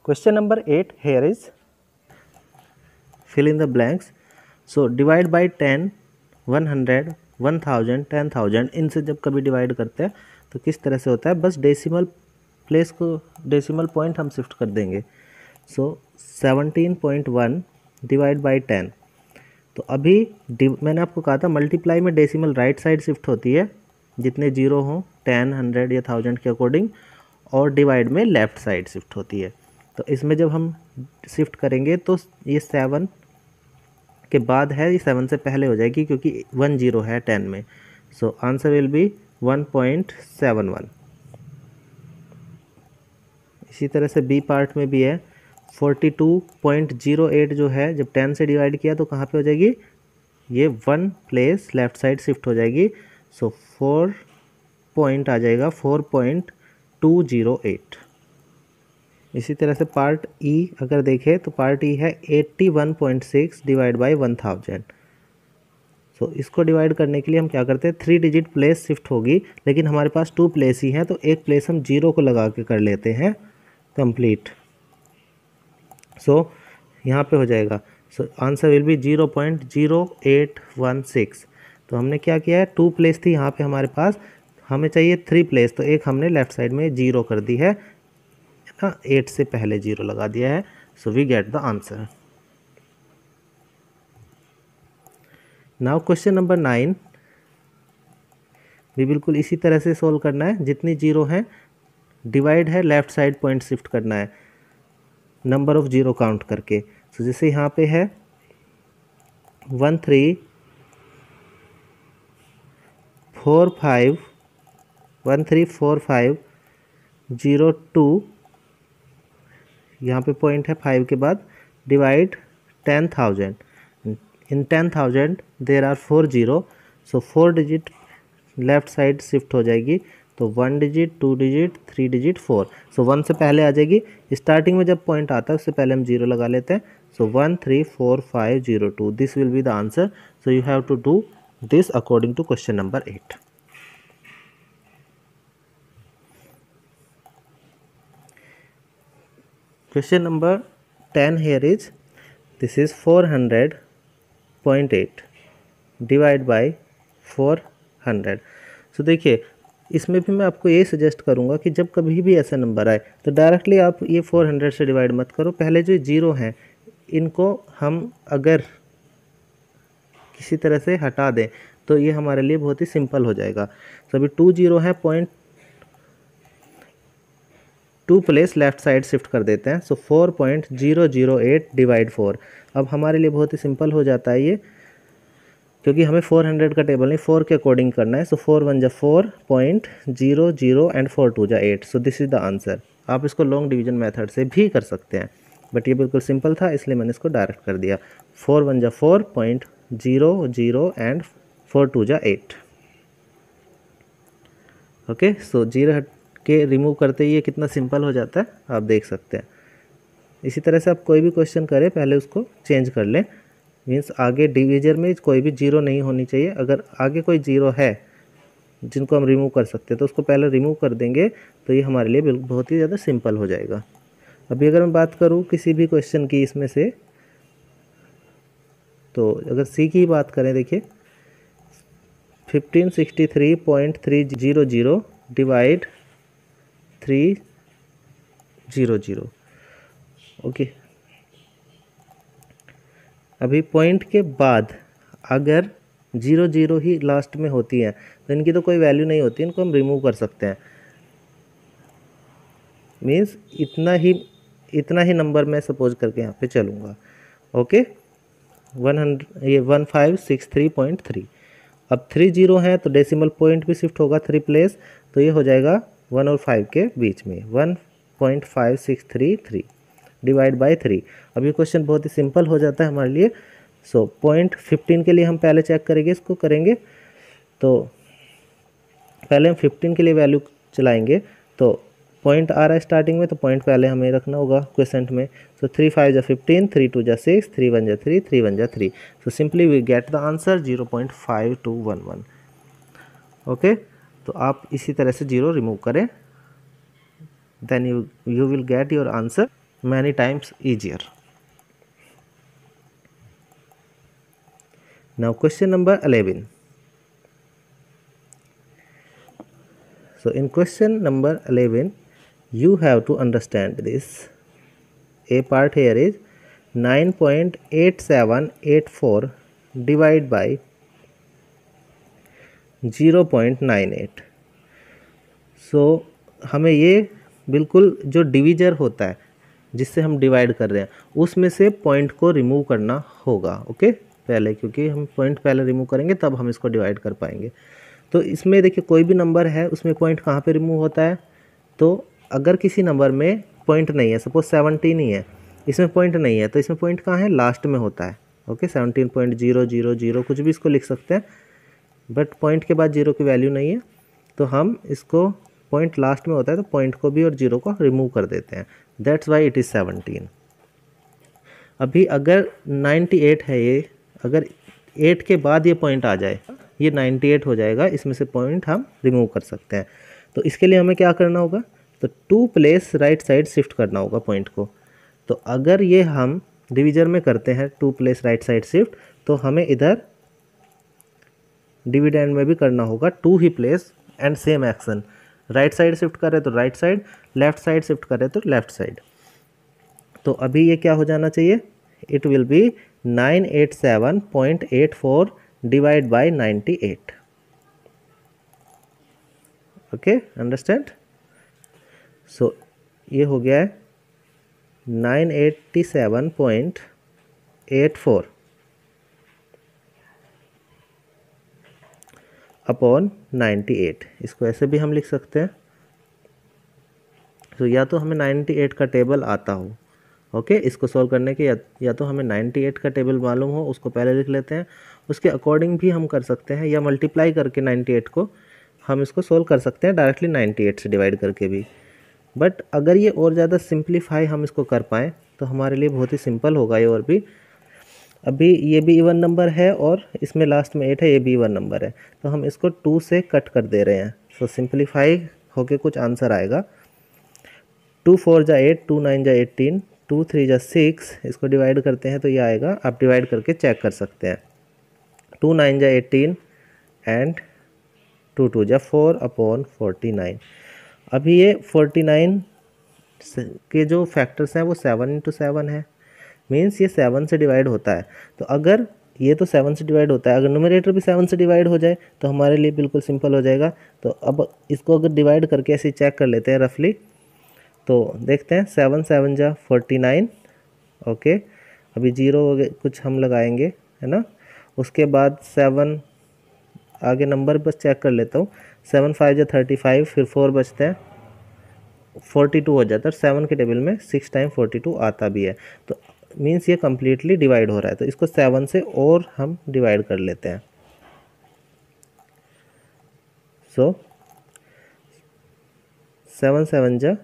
Question number 8 here is fill in the blanks. So divide by 10, 100, 1000, 10,000, इनसे जब कभी divide करते हैं तो किस तरह से होता है, बस डेसिमल प्लेस को, डेसिमल पॉइंट हम शिफ्ट कर देंगे. सो 17.1 डिवाइड बाई 10. तो अभी मैंने आपको कहा था मल्टीप्लाई में डेसिमल राइट साइड शिफ्ट होती है जितने जीरो हों 10, 100 या 1000 के अकॉर्डिंग, और डिवाइड में लेफ़्ट साइड शिफ्ट होती है. तो इसमें जब हम शिफ्ट करेंगे तो ये 7 के बाद है, ये 7 से पहले हो जाएगी क्योंकि 1 0 है 10 में. So answer will be 1.71. इसी तरह से बी पार्ट में भी है 42.08 जो है जब 10 से डिवाइड किया तो कहाँ पे हो जाएगी, ये 1 प्लेस लेफ़्ट साइड शिफ्ट हो जाएगी. सो 4 पॉइंट आ जाएगा 4.208. इसी तरह से पार्ट ई अगर देखें तो पार्ट ई है 81.6 डिवाइड बाई 1000. सो इसको डिवाइड करने के लिए हम क्या करते हैं, 3 डिजिट प्लेस शिफ्ट होगी, लेकिन हमारे पास 2 प्लेस ही हैं तो एक प्लेस हम 0 को लगा के कर लेते हैं कंप्लीट. सो यहाँ पे हो जाएगा. So answer will be 0.0816. तो हमने क्या किया है, 2 प्लेस थी यहाँ पे हमारे पास, हमें चाहिए 3 प्लेस, तो एक हमने लेफ़्ट साइड में 0 कर दी है ना, 8 से पहले 0 लगा दिया है. So we get the answer. Now question number 9 भी बिल्कुल इसी तरह से सोल्व करना है. जितनी 0 हैं डिवाइड है, लेफ़्ट साइड पॉइंट शिफ्ट करना है नंबर ऑफ 0 काउंट करके. सो जैसे यहाँ पे है 1 3 4 5 1 3 4 5 0 2, यहाँ पे पॉइंट है 5 के बाद, divide 10,000. In 10,000 there are 4 0. So 4 digit left side shift हो जाएगी, तो 1 डिजिट 2 डिजिट 3 डिजिट 4. सो 1 से पहले आ जाएगी. स्टार्टिंग में जब पॉइंट आता है उससे पहले हम 0 लगा लेते हैं. So 1 3 4 5 0 2, this will be the answer. So you have to do this according to question number 8. Question number 10 here is, this is 400.8 divide by 400. So देखिए इसमें भी मैं आपको ये सजेस्ट करूँगा कि जब कभी भी ऐसा नंबर आए तो डायरेक्टली आप ये 400 से डिवाइड मत करो. पहले जो 0 हैं इनको हम अगर किसी तरह से हटा दें तो ये हमारे लिए बहुत ही सिंपल हो जाएगा. सो अभी 2 0 है, point 2 place left side shift कर देते हैं. सो 4.008 डिवाइड 4. अब हमारे लिए बहुत ही सिंपल हो जाता है ये, क्योंकि हमें 400 का टेबल नहीं 4 के अकॉर्डिंग करना है. सो 4 1 जा 4.00 एंड 4 2 जा 8. So this is the answer. आप इसको लॉन्ग डिवीजन मेथड से भी कर सकते हैं, बट ये बिल्कुल सिंपल था इसलिए मैंने इसको डायरेक्ट कर दिया. 4 1 जा 4.00 एंड 4 2 जा 8. ओके, सो 0 के रिमूव करते ही ये कितना सिंपल हो जाता है आप देख सकते हैं. इसी तरह से आप कोई भी क्वेश्चन करें पहले उसको चेंज कर लें. मीन्स आगे डिवीजन में कोई भी 0 नहीं होनी चाहिए. अगर आगे कोई 0 है जिनको हम रिमूव कर सकते हैं तो उसको पहले रिमूव कर देंगे तो ये हमारे लिए बहुत ही ज़्यादा सिंपल हो जाएगा. अभी अगर मैं बात करूँ किसी भी क्वेश्चन की इसमें से, तो अगर सी की बात करें, देखिए 1563.300 डिवाइड 300. ओके, अभी पॉइंट के बाद अगर 0 0 ही लास्ट में होती है तो इनकी तो कोई वैल्यू नहीं होती, इनको हम रिमूव कर सकते हैं. मीन्स इतना ही नंबर मैं सपोज करके यहाँ पे चलूँगा. ओके, 1563.3. अब 3 0 हैं तो डेसिमल पॉइंट भी शिफ्ट होगा 3 प्लेस, तो ये हो जाएगा 1 और 5 के बीच में 1.5633 डिवाइड बाई 3. अब ये क्वेश्चन बहुत ही सिंपल हो जाता है हमारे लिए. सो पॉइंट 15 के लिए हम पहले चेक करेंगे, इसको करेंगे तो पहले हम 15 के लिए वैल्यू चलाएंगे. तो पॉइंट आ रहा है स्टार्टिंग में, तो पॉइंट पहले हमें रखना होगा क्वेश्चन में. सो 3 5 जा 15, 3 2 जा 6, 3 1 जा 3, 3 1 जा 3. So simply we get the answer 0.5211. Okay, तो आप इसी तरह से 0 रिमूव करें, then you will get your answer many times easier. Now question number 11. So in question number 11, you have to understand this. A part here is 9.8784 divided by 0.98. सो हमें ये बिल्कुल जो डिवीजर होता है जिससे हम डिवाइड कर रहे हैं उसमें से पॉइंट को रिमूव करना होगा, ओके पहले, क्योंकि हम पॉइंट पहले रिमूव करेंगे तब हम इसको डिवाइड कर पाएंगे। तो इसमें देखिए कोई भी नंबर है उसमें पॉइंट कहाँ पे रिमूव होता है, तो अगर किसी नंबर में पॉइंट नहीं है, सपोज 17 ही है, इसमें पॉइंट नहीं है, तो इसमें पॉइंट कहाँ है, लास्ट में होता है, ओके 17.000 कुछ भी इसको लिख सकते हैं, बट पॉइंट के बाद जीरो की वैल्यू नहीं है, तो हम इसको पॉइंट लास्ट में होता है तो पॉइंट को भी और जीरो को रिमूव कर देते हैं, दैट्स वाई इट इज़ 17। अभी अगर 98 है ये, अगर 8 के बाद ये पॉइंट आ जाए, ये 98 हो जाएगा, इसमें से पॉइंट हम रिमूव कर सकते हैं। तो इसके लिए हमें क्या करना होगा, तो 2 प्लेस राइट साइड शिफ्ट करना होगा पॉइंट को। तो अगर ये हम डिवीजर में करते हैं 2 प्लेस राइट साइड शिफ्ट, तो हमें इधर डिविडेंड में भी करना होगा 2 ही place and same action, right side shift कर रहे तो right side, left side shift कर रहे तो लेफ्ट साइड। तो अभी ये क्या हो जाना चाहिए, it will be 987.84 divide by 98, okay understand. So ये हो गया है 987.84 अपॉन 98, इसको ऐसे भी हम लिख सकते हैं। तो या तो हमें 98 का टेबल आता हो, ओके इसको सॉल्व करने के, या तो हमें 98 का टेबल मालूम हो, उसको पहले लिख लेते हैं, उसके अकॉर्डिंग भी हम कर सकते हैं, या मल्टीप्लाई करके 98 को हम इसको सॉल्व कर सकते हैं डायरेक्टली 98 से डिवाइड करके भी। बट अगर ये और ज़्यादा सिंप्लीफाई हम इसको कर पाएँ तो हमारे लिए बहुत ही सिंपल होगा ये और भी। अभी ये भी इवन नंबर है और इसमें लास्ट में 8 है, ये भी इवन नंबर है, तो हम इसको 2 से कट कर दे रहे हैं, सो सिंप्लीफाई होके कुछ आंसर आएगा। 2 4 जा 8, 2 9 जा 18, 2 3 जा 6, इसको डिवाइड करते हैं तो ये आएगा, आप डिवाइड करके चेक कर सकते हैं। 2 9 जा 18 एंड 2 2 जा 4 अपॉन 49। अभी ये 49 के जो फैक्टर्स हैं वो 7 इंटू 7 है, मीन्स ये 7 से डिवाइड होता है। तो अगर ये तो 7 से डिवाइड होता है, अगर न्यूमरेटर भी 7 से डिवाइड हो जाए तो हमारे लिए बिल्कुल सिंपल हो जाएगा। तो अब इसको अगर डिवाइड करके ऐसे चेक कर लेते हैं रफली, तो देखते हैं 7 7 जा 49, ओके अभी 0 कुछ हम लगाएंगे, है ना, उसके बाद 7 आगे नंबर बस चेक कर लेता हूँ, 7 5 जा 35, फिर 4 बचते हैं, 42 हो जाता है। 7 के टेबल में 6 टाइम 42 आता भी है, तो मीन्स ये कम्प्लीटली डिवाइड हो रहा है, तो इसको 7 से और हम डिवाइड कर लेते हैं। सो 7 7 जा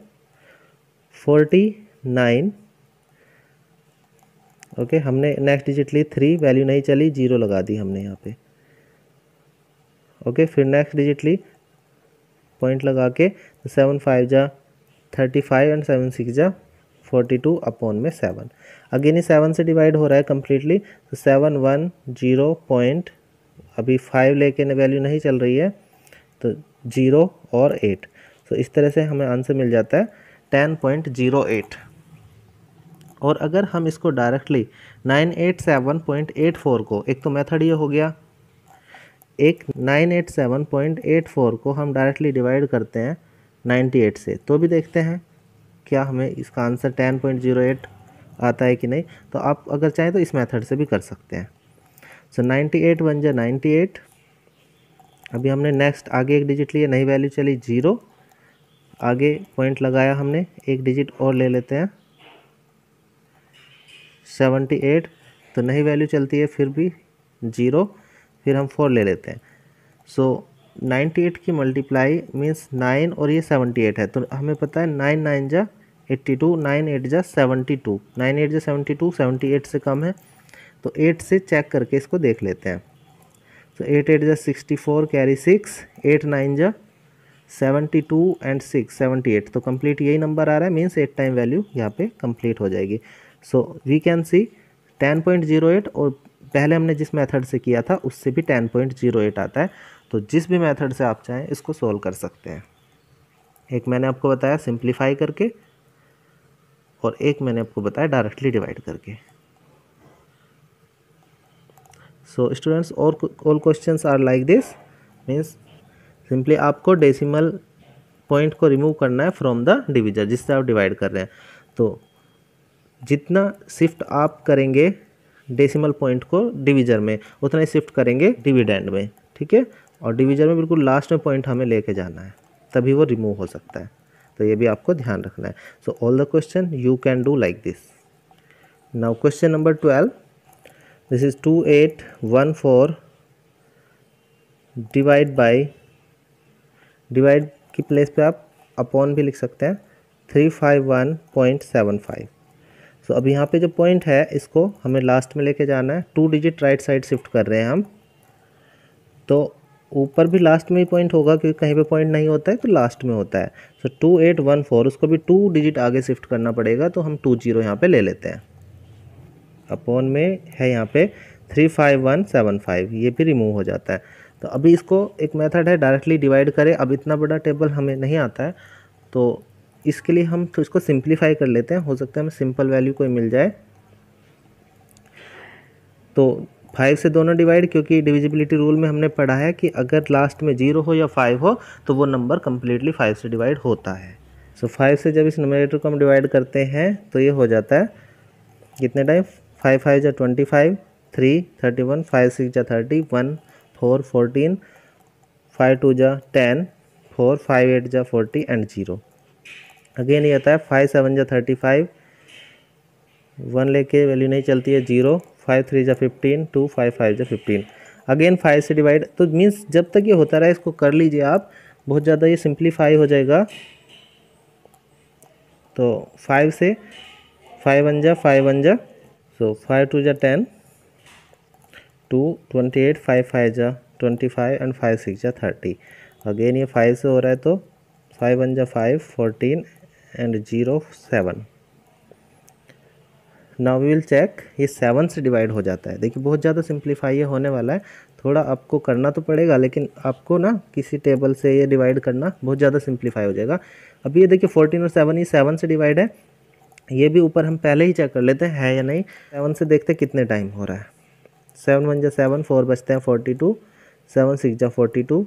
49, ओके हमने नेक्स्ट डिजिट ली 3, वैल्यू नहीं चली, 0 लगा दी हमने यहाँ पे, ओके फिर नेक्स्ट डिजिट ली, पॉइंट लगा के, 7 5 जा 35 एंड 7 6 जा 42 अपॉन में 7, अगेन ही 7 से डिवाइड हो रहा है कम्प्लीटली, तो 7 1 0 पॉइंट, अभी 5 लेके वैल्यू नहीं चल रही है, तो 0 और 8, तो इस तरह से हमें आंसर मिल जाता है 10.08। और अगर हम इसको डायरेक्टली 987.84 को, एक तो मेथड ये हो गया, एक 987.84 को हम डायरेक्टली डिवाइड करते हैं 98 से, तो भी देखते हैं क्या हमें इसका आंसर 10.08 आता है कि नहीं। तो आप अगर चाहें तो इस मेथड से भी कर सकते हैं। सो 98 1 जा 98, अभी हमने नेक्स्ट आगे एक डिजिट लिया, नई वैल्यू चली 0, आगे पॉइंट लगाया हमने, एक डिजिट और ले लेते हैं 78, तो नई वैल्यू चलती है फिर भी 0, फिर हम 4 ले लेते हैं। सो 98 की मल्टीप्लाई मीन्स 9 और ये 78 है, तो हमें पता है 9 9 जा 82, 9 8 जा 72, 9 8 जा 72, 78 से कम है, तो 8 से चेक करके इसको देख लेते हैं। तो 8 8 जा 64 कैरी 6, 8 9 जा 72 एंड 6 78, तो कंप्लीट यही नंबर आ रहा है, मीन्स 8 टाइम वैल्यू यहाँ पे कंप्लीट हो जाएगी। सो वी कैन सी 10.08, और पहले हमने जिस मेथड से किया था उससे भी 10.08 आता है। तो जिस भी मेथड से आप चाहें इसको सोल्व कर सकते हैं। एक मैंने आपको बताया सिंप्लीफाई करके, और एक मैंने आपको बताया डायरेक्टली डिवाइड करके। So students, all questions are like this, means simply आपको डेसिमल पॉइंट को रिमूव करना है फ्रॉम द डिविजर जिससे आप डिवाइड कर रहे हैं। तो जितना शिफ्ट आप करेंगे डेसिमल पॉइंट को डिविजर में, उतना ही शिफ्ट करेंगे डिविडेंड में, ठीक है। और डिविजर में बिल्कुल लास्ट में पॉइंट हमें लेके जाना है, तभी वो रिमूव हो सकता है। तो ये भी आपको ध्यान रखना है। So all the question you can do like this. Now question number 12, this is 2814 divide by, divide की प्लेस पे आप अपॉन भी लिख सकते हैं, 351.75। सो अब यहाँ पे जो पॉइंट है इसको हमें लास्ट में लेके जाना है। 2 डिजिट राइट साइड शिफ्ट कर रहे हैं हम, तो ऊपर भी लास्ट में ही पॉइंट होगा, क्योंकि कहीं पे पॉइंट नहीं होता है तो लास्ट में होता है। सो 2814, उसको भी 2 डिजिट आगे शिफ्ट करना पड़ेगा, तो हम 20 यहाँ पे ले लेते हैं। अपॉन में है यहाँ पे 35175, ये भी रिमूव हो जाता है। तो अभी इसको एक मेथड है डायरेक्टली डिवाइड करें। अब इतना बड़ा टेबल हमें नहीं आता है, तो इसके लिए हम तो इसको सिंप्लीफाई कर लेते हैं, हो सकता है हमें सिंपल वैल्यू कोई मिल जाए। तो 5 से दोनों डिवाइड, क्योंकि डिविजिबिलिटी रूल में हमने पढ़ा है कि अगर लास्ट में 0 हो या 5 हो तो वो नंबर कम्प्लीटली 5 से डिवाइड होता है। सो 5 से जब इस नंबरेटर को हम डिवाइड करते हैं तो ये हो जाता है कितने टाइम, 5 5 जा 25, 3 31, 5 6 जा 30, 1 4 14, 5 2 जा 10, 4 5 8 जा 40 एंड 0। अगेन ये आता है 5 7 जा 35, 1 लेके वैल्यू नहीं चलती है 0, 5 3 जा 15, 2 5 5 जा 15। अगेन 5 से डिवाइड, तो मीन्स जब तक ये होता रहा इसको कर लीजिए आप, बहुत ज़्यादा ये सिंप्लीफाई हो जाएगा। तो 5 से 5 1 जा 5 1 जा, सो 5 2 जा 10, 2 28, 5 5 जा 25 एंड 5 6 जा 30। अगेन ये 5 से हो रहा है, तो 5 1 जा 5, 14 and 0 7। Now we will check, ये 7 से डिवाइड हो जाता है। देखिए बहुत ज़्यादा सिंप्लीफाई ये होने वाला है, थोड़ा आपको करना तो पड़ेगा, लेकिन आपको ना किसी टेबल से ये डिवाइड करना बहुत ज़्यादा सिंप्लीफाई हो जाएगा। अभी ये देखिए 14 और 7, ये 7 से डिवाइड है। ये भी ऊपर हम पहले ही चेक कर लेते हैं है या नहीं। 7 से देखते कितने टाइम हो रहा है। 7 1 जा 7, 4 बचते हैं 42, 7 6 जा 42,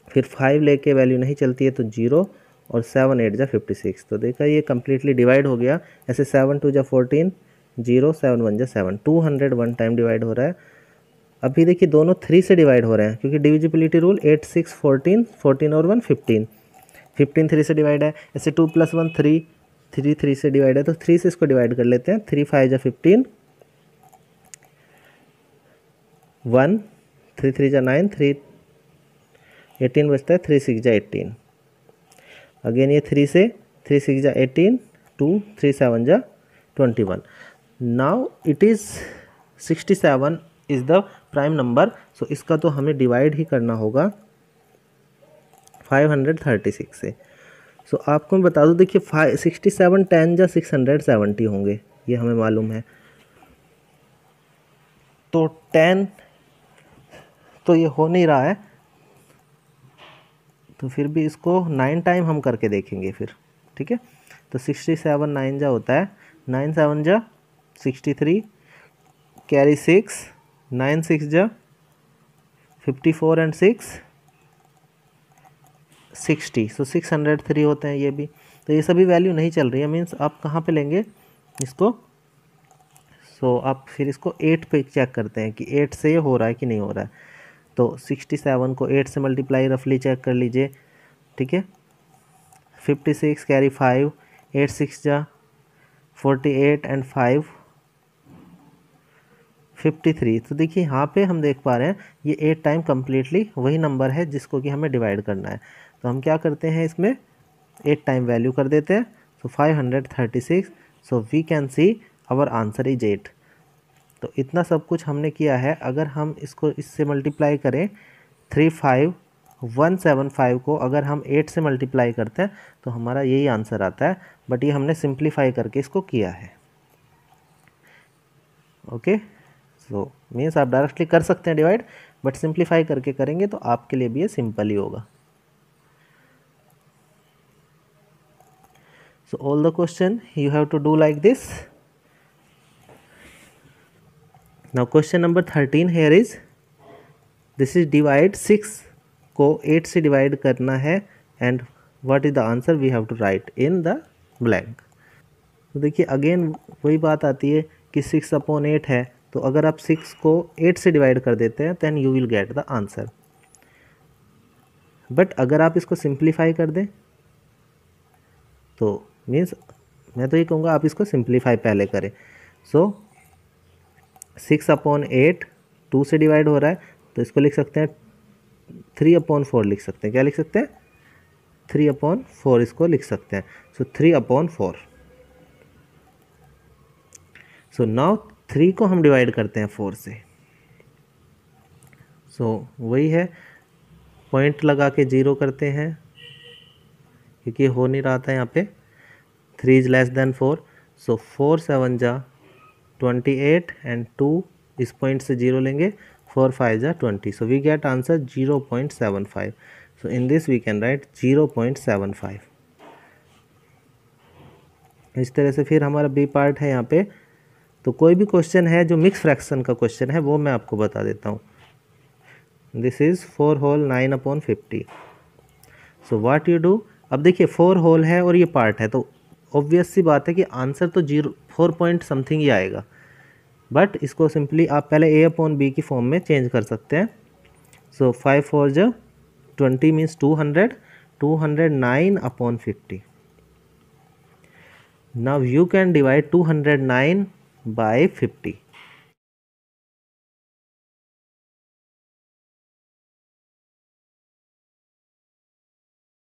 फिर 5 लेके वैल्यू नहीं चलती है तो 0, और 7 8 जा 56। तो देखा ये कम्प्लीटली डिवाइड हो गया। ऐसे 7 2 जा 14, 0 7 1 जा 7, 201 टाइम डिवाइड हो रहा है। अभी देखिए दोनों 3 से डिवाइड हो रहे हैं, क्योंकि डिविजिबिलिटी रूल 8 6 14, 14 और 1 15, 15 3 से डिवाइड है। ऐसे 2 + 1 3, 3 3 से डिवाइड है, तो 3 से इसको डिवाइड कर लेते हैं। 3 5 जा 15, 1 3 3 जा 9, 3 18 बचता है, 3 6 जा 18। अगेन ये 3 से 3 6 जा 18, 2 3 7 जा 21। Now it is 67 is the prime number. So इसका तो हमें डिवाइड ही करना होगा 536 से। सो आपको मैं बता दूं, देखिए 67 10 जा 670 होंगे, ये हमें मालूम है। तो 10 तो ये हो नहीं रहा है, तो फिर भी इसको 9 टाइम हम करके देखेंगे फिर, ठीक है। तो 67 9 जा होता है, 9 7 जा 63, कैरी 6, 9 6 जा 54 एंड 6 60। सो 603 होते हैं ये भी। तो ये सभी वैल्यू नहीं चल रही है, मीन्स आप कहाँ पे लेंगे इसको। सो आप फिर इसको 8 पे चेक करते हैं कि 8 से ये हो रहा है कि नहीं हो रहा है। तो 67 को 8 से मल्टीप्लाई रफली चेक कर लीजिए, ठीक है। 56 कैरी 5, 8 6 जा 48 एंड 5 53। तो देखिए यहाँ पे हम देख पा रहे हैं ये 8 टाइम कम्प्लीटली वही नंबर है जिसको कि हमें डिवाइड करना है। तो हम क्या करते हैं, इसमें 8 टाइम वैल्यू कर देते हैं। So 536। So we can see our answer is 8। तो इतना सब कुछ हमने किया है। अगर हम इसको इससे मल्टीप्लाई करें 3 5 175 को अगर हम 8 से मल्टीप्लाई करते हैं तो हमारा यही आंसर आता है, बट ये हमने सिंप्लीफाई करके इसको किया है। ओके, सो मीन्स आप डायरेक्टली कर सकते हैं डिवाइड, बट सिंप्लीफाई करके करेंगे तो आपके लिए भी ये सिंपल ही होगा। So all the question you have to do like this. Now question number 13 here is, this is divide 6 को 8 से डिवाइड करना है and what is the answer we have to write in the blank. तो देखिए again वही बात आती है कि 6/8 है, तो अगर आप 6 को 8 से डिवाइड कर देते हैं then you will get the answer. But अगर आप इसको सिंप्लीफाई कर दें तो मीन्स मैं तो ये कहूँगा आप इसको सिंप्लीफाई पहले करें। सो 6/8 2 से डिवाइड हो रहा है, तो इसको लिख सकते हैं 3/4 लिख सकते हैं। क्या लिख सकते हैं? 3/4 इसको लिख सकते हैं। सो 3/4। सो नाउ 3 को हम डिवाइड करते हैं 4 से। सो वही है, पॉइंट लगा के 0 करते हैं क्योंकि हो नहीं रहा था यहाँ पे। 3 is less than 4, so 4 7 जा 28 and 2 इस पॉइंट से 0 लेंगे, 4 5 जा 20, so we get answer 0.75. so in this we can write 0.75. इस तरह से फिर हमारा बी पार्ट है यहाँ पे। तो कोई भी क्वेश्चन है जो मिक्स फ्रैक्शन का क्वेश्चन है वो मैं आपको बता देता हूँ। This is 4 whole 9/50. So what you do, अब देखिए 4 होल है और ये पार्ट है, तो ऑब्वियस सी बात है कि आंसर तो 4 पॉइंट समथिंग ही आएगा, बट इसको सिंपली आप पहले a/b की फॉर्म में चेंज कर सकते हैं। सो 5 4 जो 20 means 200, 209/50. Now you can divide 209 by 50.